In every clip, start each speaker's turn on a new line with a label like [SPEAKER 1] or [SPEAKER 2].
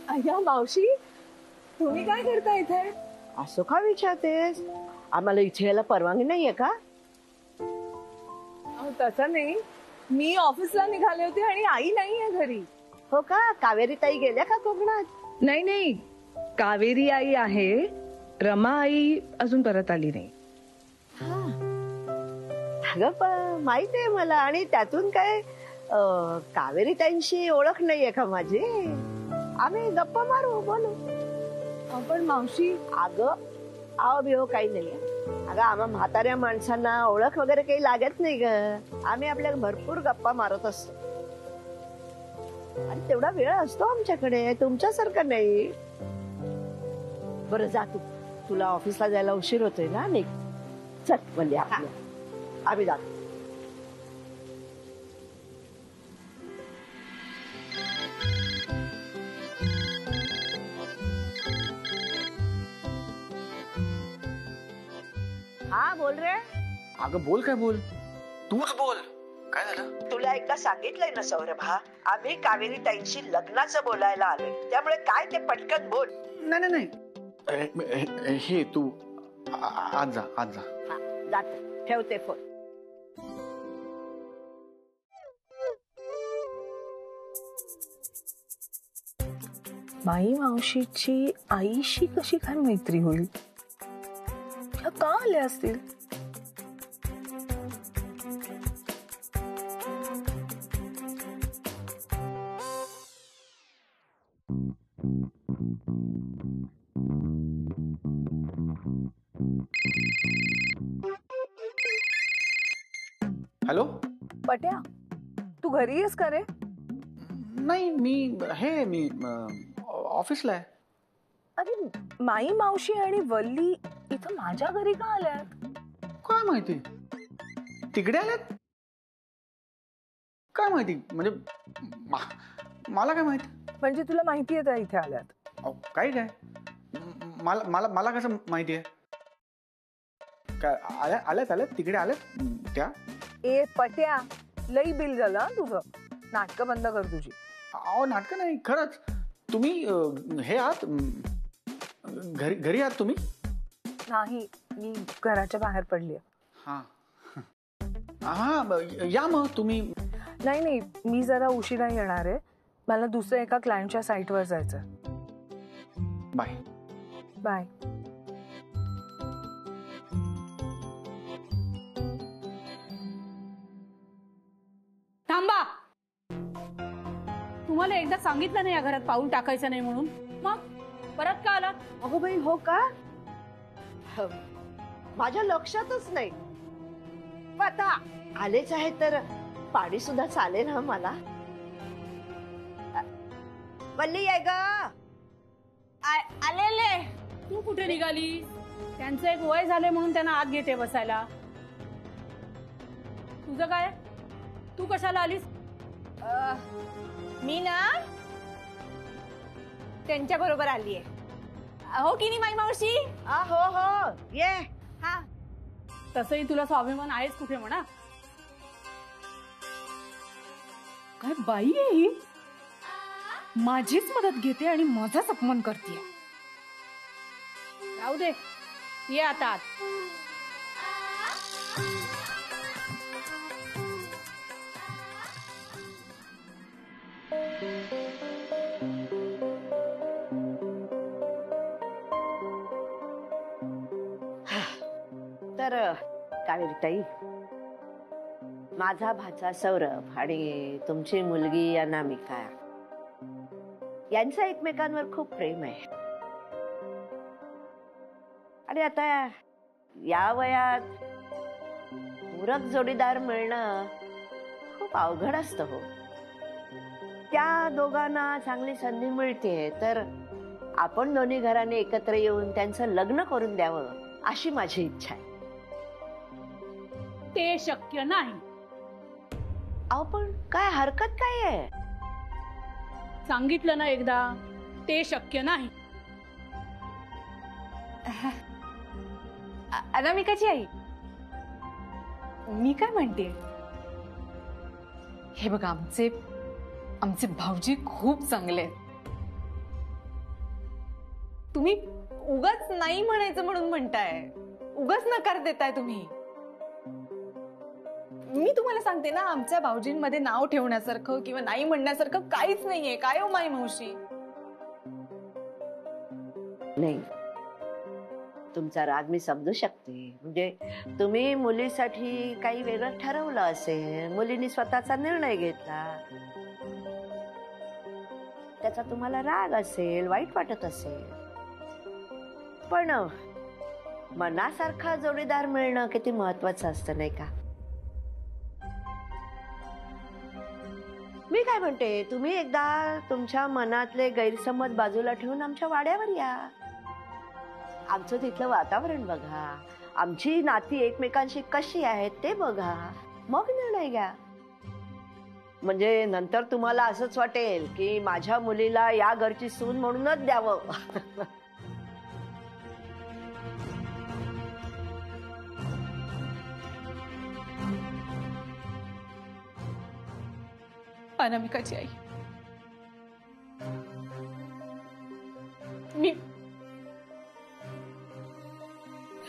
[SPEAKER 1] अय्या मावशी, तुम्ही काय करता इथे?
[SPEAKER 2] असं का विचारतेस? आम्हाला इथे यायला परवानगी नाहीये का?
[SPEAKER 1] तसं नाही, मी ऑफिसला निघाले होते आणि आई नाहीये घरी.
[SPEAKER 2] हो का? कावेरी ताई गेल्या का कोकणात?
[SPEAKER 1] नाही नाही, कावेरी आई आहे, रमा आई अजून परत आली नाही.
[SPEAKER 2] अगं माहित आहे मला, आणि त्यातून काय कावेरी ताईंशी ओळख नाहीये का माझी? आम्ही गप्पा मारू, बोलू.
[SPEAKER 1] पण मावशी,
[SPEAKER 2] अगं आव बिहो काही नाहीये. अगं आम्हा म्हाताऱ्या माणसांना ओळख वगैरे काही लागत नाही ग. आम्ही आपल्या भरपूर गप्पा मारत असतो आणि तेवढा वेळ असतो आमच्याकडे, तुमच्यासारखं नाही. बरं जा तू, तुला ऑफिसला जायला उशीर होतोय ना. निघ चल म्हणजे आम्ही जातो. हा बोल रे.
[SPEAKER 3] अगं बोल, काय बोल, तूच बोल, काय झालं?
[SPEAKER 2] तुला एकदा सांगितलंय ना सौरभ, आम्ही कावेरी ताईंशी लग्नाचं बोलायला आलोय, त्यामुळे काय ते पटकन बोल.
[SPEAKER 3] नाही नाही नाही, हे तू आज जा, आज जा.
[SPEAKER 2] जाते, ठेवते फोन.
[SPEAKER 1] माई मावशीची आईशी कशी काय मैत्री होईल? त्या का आल्या असतील?
[SPEAKER 3] हॅलो
[SPEAKER 1] पट्या, तू घरी आहेस का रे?
[SPEAKER 3] नाही, मी ऑफिसला आहे.
[SPEAKER 1] अरे माई मावशी आणि वल्ली इथं माझ्या घरी का आल्यात?
[SPEAKER 3] काय माहिती, तिकडे आल्यात. काय माहिती, म्हणजे मला काय माहिती.
[SPEAKER 1] म्हणजे तुला माहिती आहे त्या इथे आल्यात?
[SPEAKER 3] काय काय मला मला मला कसं माहिती आहे? काय आल्यात तिकडे आल्यात त्या?
[SPEAKER 1] ए पट्या, लई बिल झालं हा तुझं. नाटकं बंद कर तुझी.
[SPEAKER 3] अहो नाटकं नाही, खरंच. तुम्ही हे आहात, घरी आहात तुम्ही?
[SPEAKER 1] नाही, मी घराच्या बाहेर पडली.
[SPEAKER 3] हा हा, या मग तुम्ही.
[SPEAKER 1] नाही नाही, मी जरा उशिरा येणार आहे. मला दुसऱ्या एका क्लायंटच्या साईटवर जायचं.
[SPEAKER 3] Bye
[SPEAKER 1] bye.
[SPEAKER 4] थांबा, तुम्हाला एकदा सांगितलं नाही या घरात पाऊल टाकायचं नाही म्हणून, मग परत का आला?
[SPEAKER 2] अगो बाई, हो का? माझ्या लक्षातच नाही. आता आलेच आहे तर पाणी सुद्धा चालेल ना मला. वल्ली आहे ग.
[SPEAKER 4] आलेले. तू कुठे निघाली? त्यांचं एक वय झाले म्हणून त्यांना आत घेते बसायला. तुझं काय? तू कशाला आलीस?
[SPEAKER 5] मी ना त्यांच्या बरोबर आलीये. हो की नाही माई मावशी?
[SPEAKER 2] हो हो, ये.
[SPEAKER 5] हा,
[SPEAKER 4] तसंही तुला स्वाभिमान आहेच कुठे म्हणा. काय बाई आहे ही? माझीच मदत घेते आणि माझाच अपमान करते. राहू दे, ये आता आत.
[SPEAKER 2] तर कावेरी ताई, माझा भाचा सौरभ आणि तुमची मुलगी अनामिका यांचं एकमेकांवर खूप प्रेम आहे. आणि आता या वयात पूरक जोडीदार मिळणं खूप अवघड असतं हो. त्या दोघांना चांगली संधी मिळते तर आपण दोन्ही घराने एकत्र येऊन त्यांचं लग्न करून द्यावं अशी माझी इच्छा आहे.
[SPEAKER 4] ते शक्य नाही.
[SPEAKER 2] अहो पण काय हरकत काय आहे?
[SPEAKER 4] सांगितलं ना एकदा, ते शक्य नाही.
[SPEAKER 5] अनामिकाची आई, मी काय म्हणते, हे बघा, आमचे भाऊजी खूप चांगले आहेत. तुम्ही उगाच नाही म्हणायचं म्हणून म्हणताय, उगाच नकार देताय तुम्ही. मी तुम्हाला सांगते ना, आमच्या भाऊजींमध्ये नाव ठेवण्यासारखं किंवा नाही म्हणण्यासारखं काहीच नाहीये. काय हो माई मावशी?
[SPEAKER 2] नाही, तुमचा राग मी समजू शकते. म्हणजे तुम्ही मुलीसाठी काही वेगळं ठरवलं असेल, मुलीने स्वतःचा निर्णय घेतला, त्याचा तुम्हाला राग असेल, वाईट वाटत असेल. पण मनासारखा जोडीदार मिळणं किती महत्वाचं असतं, नाही का? मी काय म्हणते, तुम्ही एकदा तुमच्या मनातले गैरसमज बाजूला ठेवून आमच्या वाड्यावर या. आमचं तिथलं वातावरण बघा, आमची नाती एकमेकांशी कशी आहेत ते बघा, मग निर्णय घ्या. म्हणजे नंतर तुम्हाला असंच वाटेल की माझ्या मुलीला या घरची सून म्हणूनच द्यावं.
[SPEAKER 5] अनामिकाची आई, मी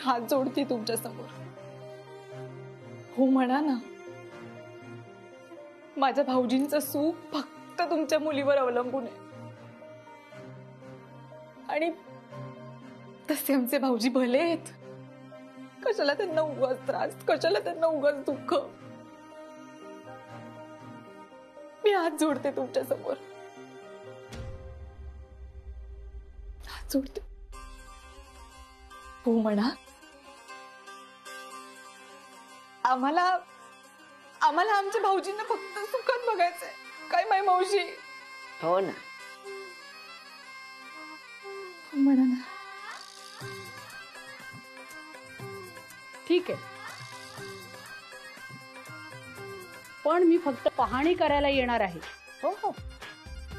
[SPEAKER 5] हात जोडते तुमच्या समोर. हो म्हणा ना. माझ्या भाऊजींचं सुख फक्त तुमच्या मुलीवर अवलंबून आहे. आणि तसे आमचे भाऊजी भले आहेत. कशाला त्यांना उगाच त्रास, कशाला त्यांना उगाच दुःख. मी हात जोडते तुमच्या समोर, हात जोडते. हो म्हणा. आम्हाला आमच्या भाऊजींना फक्त सुखात बघायचंय. काय माय मावशी?
[SPEAKER 2] हो ना.
[SPEAKER 5] हो म्हणा ना.
[SPEAKER 6] ठीक आहे, पण मी फक्त पाहणी करायला येणार आहे.
[SPEAKER 2] हो हो,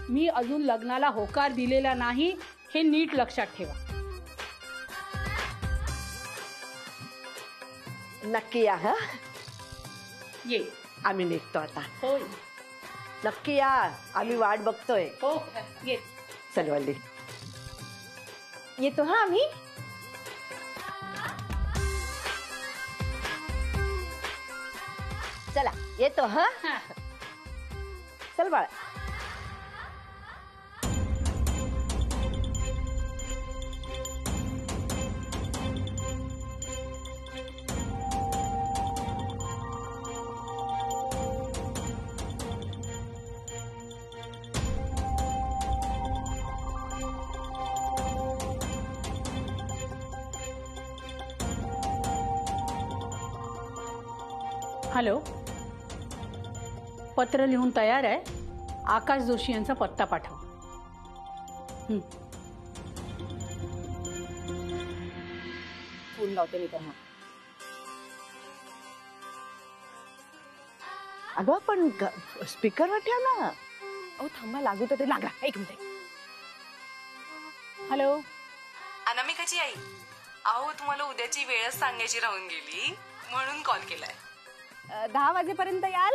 [SPEAKER 6] मी अजून लग्नाला होकार दिलेला नाही, हे नीट लक्षात ठेवा.
[SPEAKER 2] नक्की या. हा,
[SPEAKER 6] ये.
[SPEAKER 2] आम्ही निघतो आता.
[SPEAKER 6] होय.
[SPEAKER 2] नक्की या, आम्ही वाट बघतोय.
[SPEAKER 6] हो, ये.
[SPEAKER 2] चल वल्ली.
[SPEAKER 5] येतो हा आम्ही.
[SPEAKER 2] चला येतो. हा,
[SPEAKER 6] हा.
[SPEAKER 2] चल बाळा.
[SPEAKER 6] हॅलो, पत्र लिहून तयार आहे. आकाश जोशी यांचा पत्ता पाठव.
[SPEAKER 5] फोन लावते मी त्यांना.
[SPEAKER 2] अगं पण स्पीकरवर ठेव ना.
[SPEAKER 5] अहो थांबा, लागू तर ते लागला. एक मिनिट.
[SPEAKER 6] हॅलो.
[SPEAKER 7] अनामिकाची आई, अहो तुम्हाला उद्याची वेळच सांगायची राहून गेली म्हणून कॉल केलाय.
[SPEAKER 5] 10 वाजेपर्यंत याल?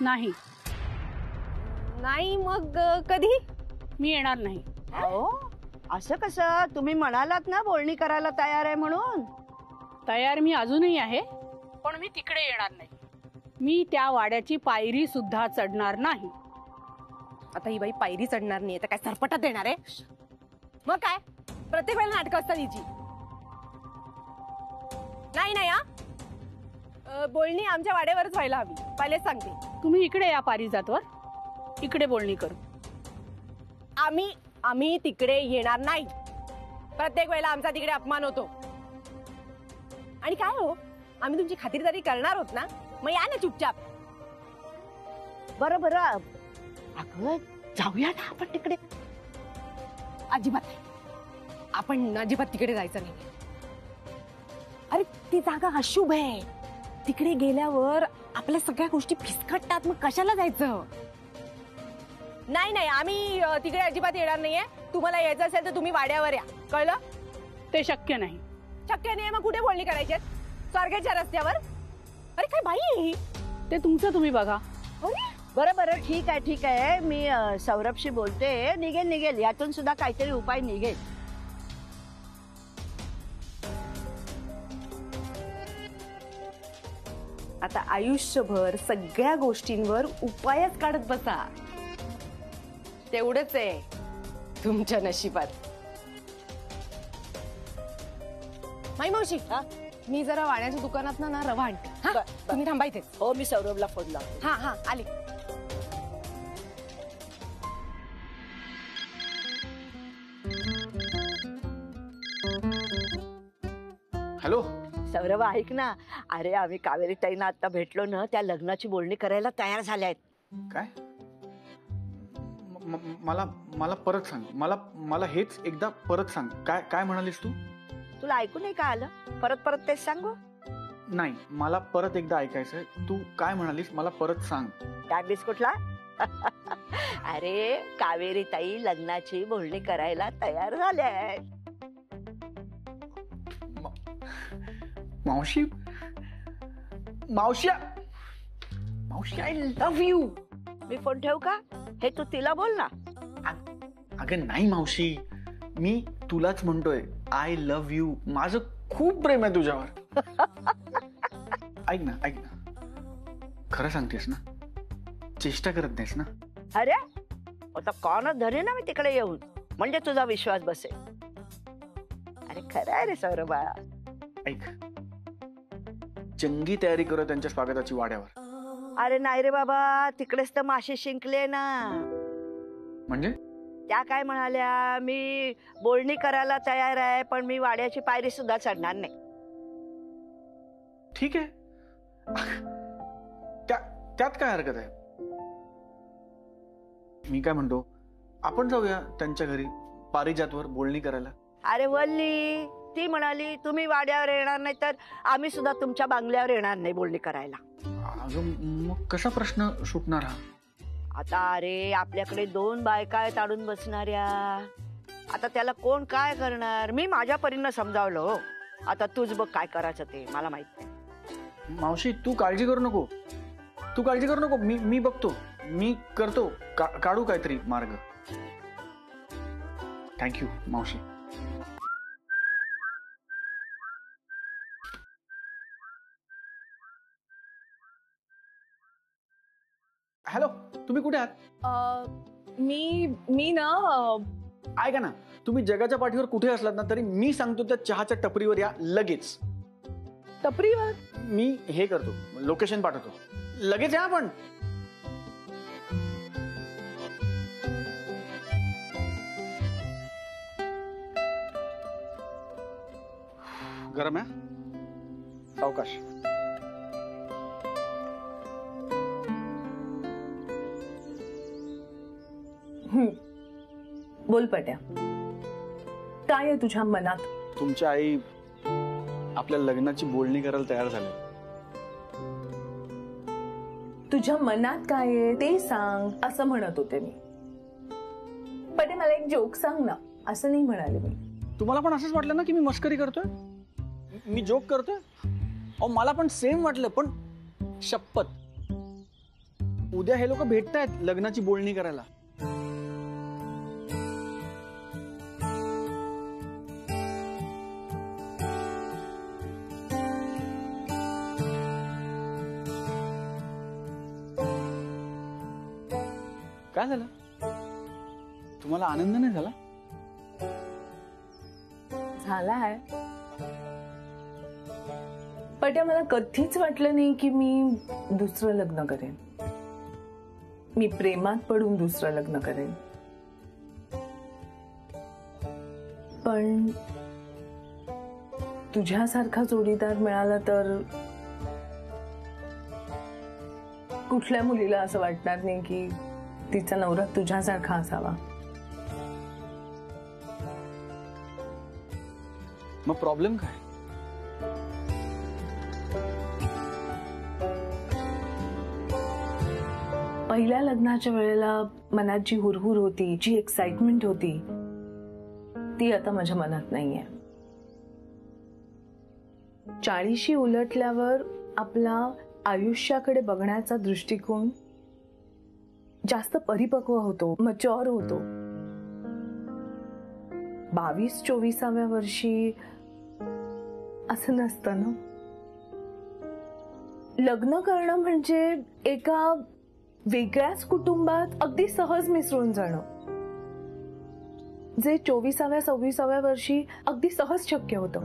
[SPEAKER 6] नाही,
[SPEAKER 5] नाही मग कधी?
[SPEAKER 6] मी येणार नाही.
[SPEAKER 2] अहो असं कसं? तुम्ही म्हणालात ना बोलणी करायला तयार आहे म्हणून.
[SPEAKER 6] तयार मी अजूनही आहे, पण मी तिकडे येणार नाही. मी त्या वाड्याची पायरी सुद्धा चढणार नाही.
[SPEAKER 5] आता ही बाई पायरी चढणार नाही तर काय सरपटात देणार आहे? मग काय प्रत्येक वेळेला नाटकं असतात हिची. नाही नाही, हा बोलणी आमच्या वाड्यावरच व्हायला हवी. पहिलेच सांगते.
[SPEAKER 6] तुम्ही इकडे या पारिजातवर, इकडे बोलणी करू.
[SPEAKER 5] आम्ही तिकडे येणार नाही. प्रत्येक वेळेला आमचा तिकडे अपमान होतो. आणि काय हो, आम्ही तुमची खातिरदारी करणार आहोत ना, मग या ना चुपचाप.
[SPEAKER 2] बरं बरं, अगं जाऊया ना आपण तिकडे.
[SPEAKER 5] अजिबात नाही, आपण अजिबात तिकडे जायचं नाही. अरे ती जागा अशुभ आहे. तिकडे गेल्यावर आपल्या सगळ्या गोष्टी फिसकटतात. मग कशाला जायचं? नाही नाही, आम्ही तिकडे अजिबात येणार नाहीये. तुम्हाला यायचं असेल तर तुम्ही वाड्यावर या, कळलं?
[SPEAKER 6] ते शक्य नाही.
[SPEAKER 5] शक्य नाही मग कुठे बोलणी करायची? स्वारगेटच्या रस्त्यावर? अरे काय बाई आहे ही?
[SPEAKER 6] ते तुमचं तुम्ही बघा.
[SPEAKER 2] बरं बरं, ठीक आहे ठीक आहे. मी सौरभशी बोलते. निघेल यातून सुद्धा काहीतरी उपाय निघेल.
[SPEAKER 5] आता आयुष्यभर सगळ्या गोष्टींवर उपायच काढत बसा. तेवढंच आहे तुमच्या नशिबात. माई मावशी, मी जरा वाण्याच्या दुकानात ना रवा आणते. हा, तुम्ही थांबा इथेच.
[SPEAKER 2] हो, मी सौरभला फोन लावतो.
[SPEAKER 5] हा हा, आली.
[SPEAKER 3] हॅलो.
[SPEAKER 2] सौरभ ऐक ना, अरे आम्ही कावेरी ताईंना आता भेटलो ना, त्या लग्नाची बोलणी करायला तयार झाल्या आहेत.
[SPEAKER 3] काय? मला मला परत सांग. मला हेच एकदा परत सांग. काय काय म्हणालीस तू?
[SPEAKER 2] तुला ऐकू नाही का आलं? परत परत तेच सांगू?
[SPEAKER 3] नाही, मला परत एकदा ऐकायचंय. तू काय म्हणालीस मला परत सांग.
[SPEAKER 2] काय बिस्कुटला? अरे कावेरी ताई लग्नाची बोलणी करायला तयार झाल्या आहेत.
[SPEAKER 3] मावशी मावशी मावशी, I love you.
[SPEAKER 2] Me phone ठेवू का? हे तू तिला बोल ना.
[SPEAKER 3] अगं नाही मावशी, मी तुलाच म्हणतोय आय लव्ह यू. माझं खूप प्रेम आहे तुझ्यावर. ऐक ना ऐक ना, खरं सांगतेस ना? चेष्टा करत नाहीस ना?
[SPEAKER 2] अरे आता कोणच धरे ना मी तिकडे येऊन, म्हणजे तुझा विश्वास बसेल. अरे खरं आहे रे सौरभा.
[SPEAKER 3] ऐक, जंगी तयारी करूया त्यांच्या स्वागताची वाड्यावर.
[SPEAKER 2] अरे नाही रे बाबा, तिकडेच तर मासे शिंकले ना.
[SPEAKER 3] म्हणजे
[SPEAKER 2] त्या काय म्हणाल्या, मी बोलणी करायला तयार आहे पण मी वाड्याची पायरी सुद्धा चढणार नाही.
[SPEAKER 3] ठीक आहे, त्यात काय हरकत आहे? मी काय म्हणतो, आपण जाऊया त्यांच्या घरी पारिजातवर बोलणी करायला.
[SPEAKER 2] अरे वल्ली, ती म्हणाली तुम्ही वाड्यावर येणार नाही तर आम्ही सुद्धा तुमच्या बांगल्यावर येणार नाही बोलणी करायला.
[SPEAKER 3] अगं मग कसा प्रश्न सुटणार हा?
[SPEAKER 2] आता अरे आपल्याकडे 2 बायका आहेत ताडून बसणाऱ्या. आता त्याला कोण काय करणार? मी माझ्या परीनं समजावलं. आता तूच बघ काय करायचं ते, मला माहित नाही.
[SPEAKER 3] मावशी तू काळजी करू नको, तू काळजी करू नको. मी बघतो, मी करतो, काढू काहीतरी मार्ग. थँक्यू मावशी. हॅलो, तुम्ही कुठे आहात?
[SPEAKER 5] मी ना
[SPEAKER 3] ऐका ना, तुम्ही जगाच्या पाठीवर कुठे असलात ना तरी मी सांगतो त्या चहाच्या टपरीवर या लगेच.
[SPEAKER 5] टपरीवर?
[SPEAKER 3] मी हे करतो, लोकेशन पाठवतो, लगेच या. पण गरम आहे, सावकाश.
[SPEAKER 8] बोल पट्या, काय आहे तुझ्या मनात?
[SPEAKER 3] तुमची आई आपल्या लग्नाची बोलणी करायला तयार झाली.
[SPEAKER 8] तुझ्या मनात काय आहे ते सांग असं म्हणत होते मी. पटे मला एक जोक सांग ना, असं नाही म्हणाले मी.
[SPEAKER 3] तुम्हाला पण असंच वाटलं ना की मी मस्करी करतोय, मी जोक करतोय? अहो मला पण सेम वाटलं, पण शपथ उद्या हे लोक भेटतायत लग्नाची बोलणी करायला. काय झालं? तुम्हाला आनंद नाही झाला?
[SPEAKER 8] झालाय, पट्या मला कधीच वाटलं नाही की मी दुसरं लग्न करेन. मी प्रेमात पडून दुसरं लग्न करेन. पण तुझ्यासारखा जोडीदार मिळाला तर कुठल्या मुलीला असं वाटणार नाही की तिचा नवरा तुझ्यासारखा असावा.
[SPEAKER 3] मग प्रॉब्लेम काय?
[SPEAKER 8] पहिल्या लग्नाच्या वेळेला मनात जी हुरहुर होती, जी एक्साइटमेंट होती, ती आता माझ्या मनात नाहीये. 40शी उलटल्यावर आपला आयुष्याकडे बघण्याचा दृष्टिकोन जास्त परिपक्व होतो, मच्युअर होतो. 22-24व्या वर्षी असं नसतं ना. लग्न करणं म्हणजे एका वेगळ्याच कुटुंबात अगदी सहज मिसळून जाणं, जे 24व्या-26व्या वर्षी अगदी सहज शक्य होतं.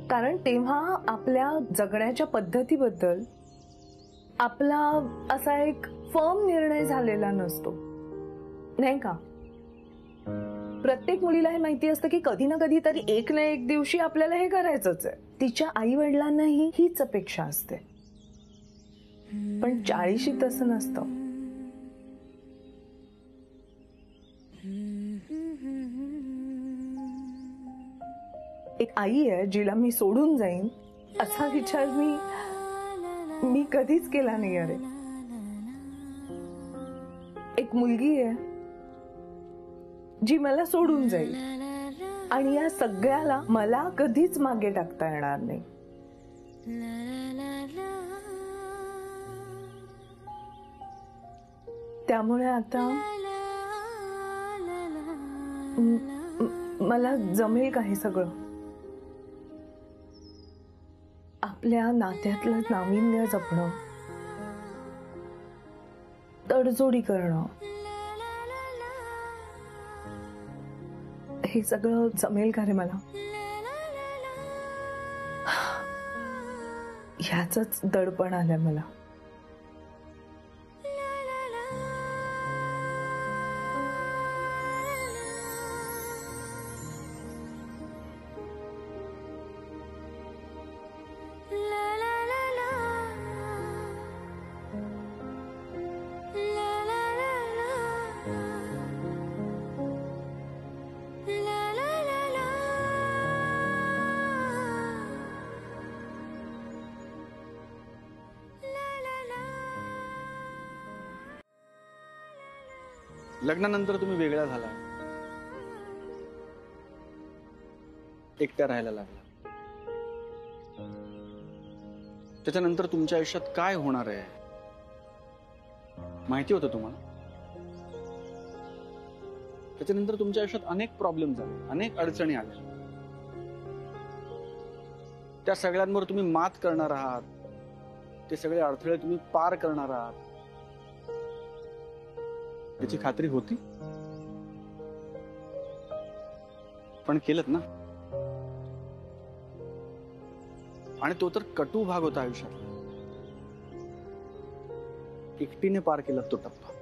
[SPEAKER 8] कारण तेव्हा आपल्या जगण्याच्या पद्धतीबद्दल आपला असा एक फर्म निर्णय झालेला नसतो, नाही का? प्रत्येक मुलीला हे माहिती असतं की कधी ना कधी तरी एक ना एक दिवशी आपल्याला हे करायचंच आहे. तिच्या आई वडिलांनाही हीच अपेक्षा असते. पण 40शी तसं नसतं. एक आई आहे जिला मी सोडून जाईन असा विचार मी कधीच केला नाही. अरे, एक मुलगी आहे जी मला सोडून जाईल आणि या सगळ्याला मला कधीच मागे टाकता येणार नाही. त्यामुळे आता मला जमेल का हे सगळं? आपल्या नात्यातलं नाविन्य जपणं, तडजोडी करणं, हे सगळं जमेल का रे मला? ह्याचंच दडपण आलंय मला.
[SPEAKER 3] लग्नानंतर तुम्ही वेगळा झाला, एकट्या राहायला लागला. त्याच्यानंतर तुमच्या आयुष्यात काय होणार आहे माहिती होतं तुम्हाला? त्याच्यानंतर तुमच्या आयुष्यात अनेक प्रॉब्लेम झाले, अनेक अडचणी आल्या. त्या सगळ्यांवर तुम्ही मात करणार आहात, ते सगळे अडथळे तुम्ही पार करणार आहात याची खात्री होती. पण केलंत ना. आणि तो तर कटू भाग होता आयुष्यात. एकटीने पार केला तो टप्पा.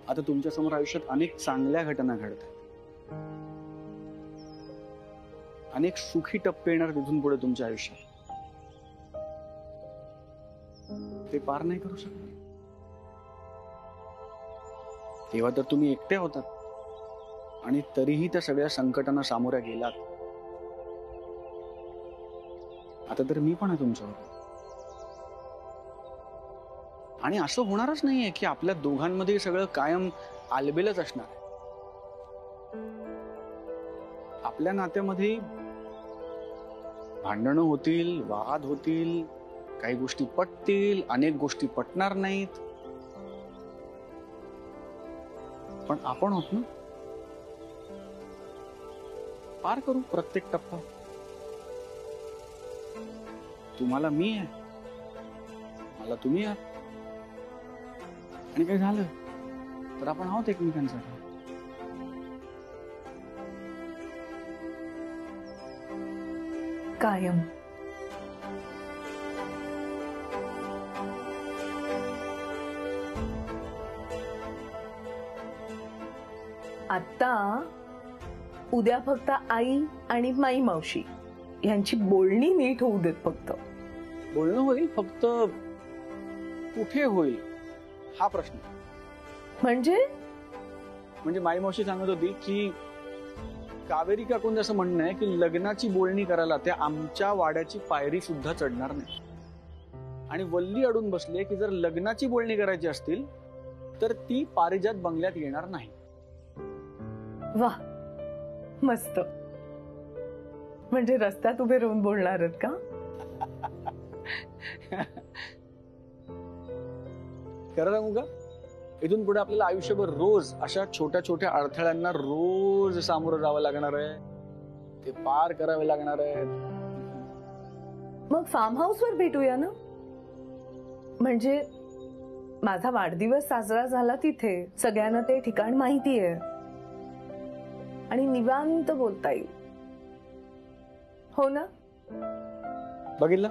[SPEAKER 3] आता तुमच्या समोर आयुष्यात अनेक चांगल्या घटना घडत आहेत, अनेक सुखी टप्पे येणार तिथून पुढे तुमच्या आयुष्यात. ते पार नाही करू शकत. तेव्हा तर तुम्ही एकटे होतात आणि तरीही त्या सगळ्या संकटांना सामोऱ्या गेलात. आता तर मी पण आहे तुमच्यावर. आणि असं होणारच नाहीये की आपल्या दोघांमध्ये सगळं कायम आलबेलच असणार. आपल्या नात्यामध्ये भांडणं होतील, वाद होतील, काही गोष्टी पटतील, अनेक गोष्टी पटणार नाहीत. पण आपण होत ना. पार करू प्रत्येक टप्पा. तुम्हाला मी आहे, मला तुम्ही आहात. आणि काही झालं तर आपण आहोत एकमेकांसाठी.
[SPEAKER 8] कायम. आता उद्या फक्त आई आणि माई मावशी यांची बोलणी नीट होऊ देत. फक्त
[SPEAKER 3] बोलणं होईल, फक्त कुठे होईल हा प्रश्न. म्हणजे माई मावशी सांगत होती की कावेरी काकूंचं असं म्हणणं आहे की लग्नाची बोलणी करायला त्या आमच्या वाड्याची पायरी सुद्धा चढणार नाही. आणि वल्ली अडून बसले की जर लग्नाची बोलणी करायची असतील तर ती पारिजात बंगल्यात येणार नाही.
[SPEAKER 8] वा, मस्त. म्हणजे रस्त्यात उभे राहून बोलणार आहेत का?
[SPEAKER 3] खरं सांगू का, इथून पुढे आपल्याला आयुष्यभर रोज अशा छोट्या छोट्या अडथळ्यांना रोज सामोरं जावं लागणार आहे. ते पार करावे लागणार आहेत.
[SPEAKER 8] मग फार्म हाऊसवर भेटूया ना. म्हणजे माझा वाढदिवस साजरा झाला तिथे, सगळ्यांना ते ठिकाण माहिती आहे आणि निवांत बोलता येईल. हो ना?
[SPEAKER 3] बघितलं,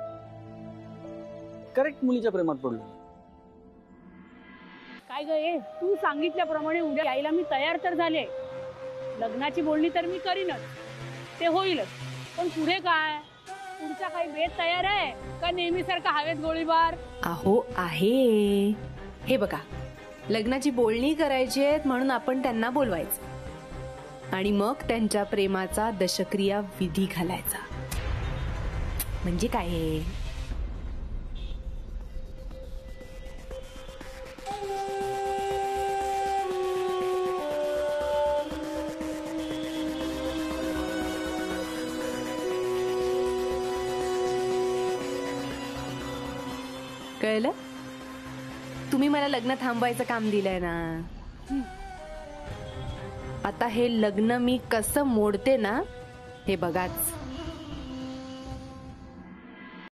[SPEAKER 3] करेक्ट मुलीच्या प्रेमात पडलो.
[SPEAKER 6] काय ग ये, तू सांगितल्याप्रमाणे उद्या यायला मी तयार तर झाले. लग्नाची बोलणी तर मी करीनच, ते होईलच. पण पुढे काय, पुढचा काही बेत तयार आहे का नेहमीसारखा हवेत गोळीबार?
[SPEAKER 5] अहो आहे. हे बघा, लग्नाची बोलणी करायची आहेत म्हणून आपण त्यांना बोलवायचं आणि मग त्यांच्या प्रेमाचा दशक्रिया विधी घालायचा. म्हणजे काय आहे? कळलं? तुम्ही मला लग्न थांबवायचं काम दिलंय ना. आता हे लग्न मी कसं मोडते ना, हे बघाच.